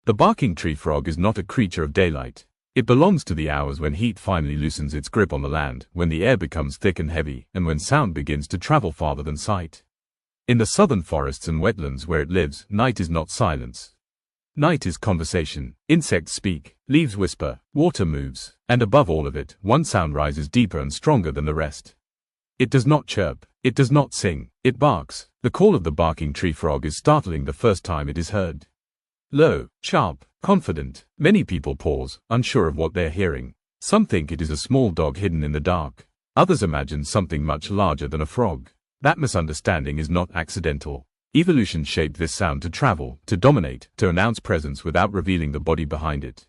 The barking tree frog is not a creature of daylight. It belongs to the hours when heat finally loosens its grip on the land, when the air becomes thick and heavy, and when sound begins to travel farther than sight. In the southern forests and wetlands where it lives, night is not silence. Night is conversation. Insects speak, leaves whisper, water moves, and above all of it, one sound rises deeper and stronger than the rest. It does not chirp, it does not sing, it barks. The call of the barking tree frog is startling the first time it is heard. Low, sharp, confident. Many people pause, unsure of what they are hearing. Some think it is a small dog hidden in the dark. Others imagine something much larger than a frog. That misunderstanding is not accidental. Evolution shaped this sound to travel, to dominate, to announce presence without revealing the body behind it.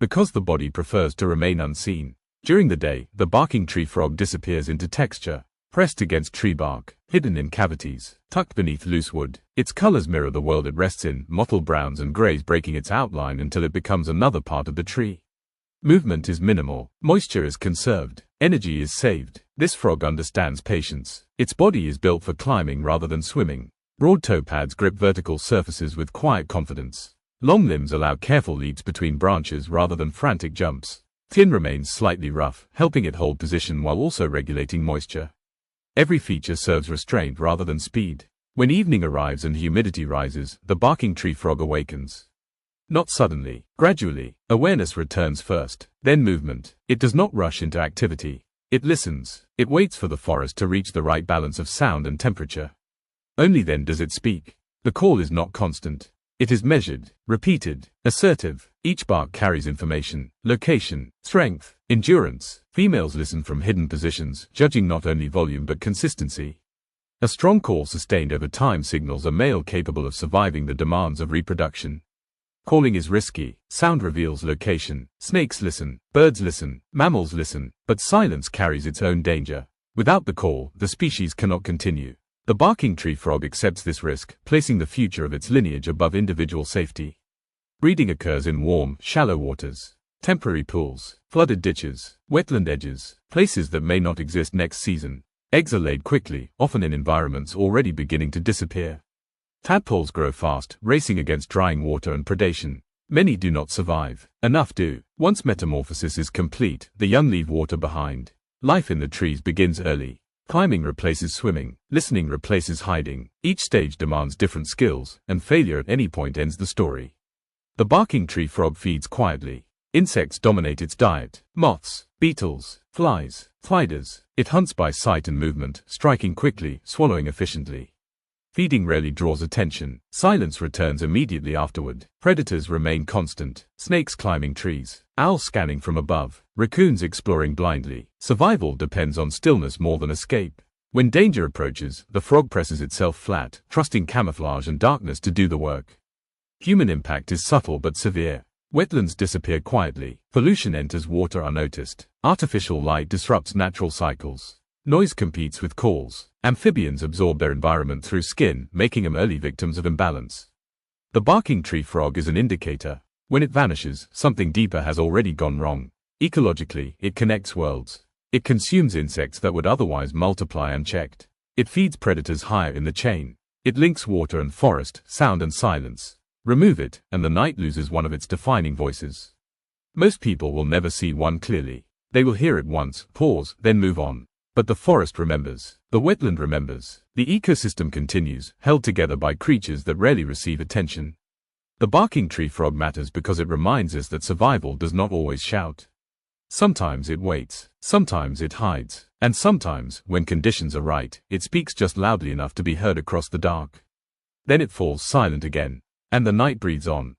Because the body prefers to remain unseen. During the day, the barking tree frog disappears into texture, pressed against tree bark, hidden in cavities, tucked beneath loose wood. Its colors mirror the world it rests in, mottled browns and grays breaking its outline until it becomes another part of the tree. Movement is minimal, moisture is conserved, energy is saved. This frog understands patience. Its body is built for climbing rather than swimming. Broad toe pads grip vertical surfaces with quiet confidence. Long limbs allow careful leaps between branches rather than frantic jumps. Skin remains slightly rough, helping it hold position while also regulating moisture. Every feature serves restraint rather than speed. When evening arrives and humidity rises, the barking tree frog awakens. Not suddenly, gradually. Awareness returns first, then movement. It does not rush into activity. It listens. It waits for the forest to reach the right balance of sound and temperature. Only then does it speak. The call is not constant. It is measured, repeated, assertive. Each bark carries information, location, strength, endurance. Females listen from hidden positions, judging not only volume but consistency. A strong call sustained over time signals a male capable of surviving the demands of reproduction. Calling is risky. Sound reveals location. Snakes listen, birds listen, mammals listen, but silence carries its own danger. Without the call, the species cannot continue. The barking tree frog accepts this risk, placing the future of its lineage above individual safety. Breeding occurs in warm, shallow waters, temporary pools, flooded ditches, wetland edges, places that may not exist next season. Eggs are laid quickly, often in environments already beginning to disappear. Tadpoles grow fast, racing against drying water and predation. Many do not survive. Enough do. Once metamorphosis is complete, the young leave water behind. Life in the trees begins early. Climbing replaces swimming, listening replaces hiding. Each stage demands different skills, and failure at any point ends the story. The barking tree frog feeds quietly. Insects dominate its diet. Moths, beetles, flies, spiders. It hunts by sight and movement, striking quickly, swallowing efficiently. Feeding rarely draws attention. Silence returns immediately afterward. Predators remain constant. Snakes climbing trees. Owls scanning from above. Raccoons exploring blindly. Survival depends on stillness more than escape. When danger approaches, the frog presses itself flat, trusting camouflage and darkness to do the work. Human impact is subtle but severe. Wetlands disappear quietly. Pollution enters water unnoticed. Artificial light disrupts natural cycles. Noise competes with calls. Amphibians absorb their environment through skin, making them early victims of imbalance. The barking tree frog is an indicator. When it vanishes, something deeper has already gone wrong. Ecologically, it connects worlds. It consumes insects that would otherwise multiply unchecked. It feeds predators higher in the chain. It links water and forest, sound and silence. Remove it, and the night loses one of its defining voices. Most people will never see one clearly. They will hear it once, pause, then move on. But the forest remembers. The wetland remembers. The ecosystem continues, held together by creatures that rarely receive attention. The barking tree frog matters because it reminds us that survival does not always shout. Sometimes it waits, sometimes it hides, and sometimes, when conditions are right, it speaks just loudly enough to be heard across the dark. Then it falls silent again, and the night breathes on.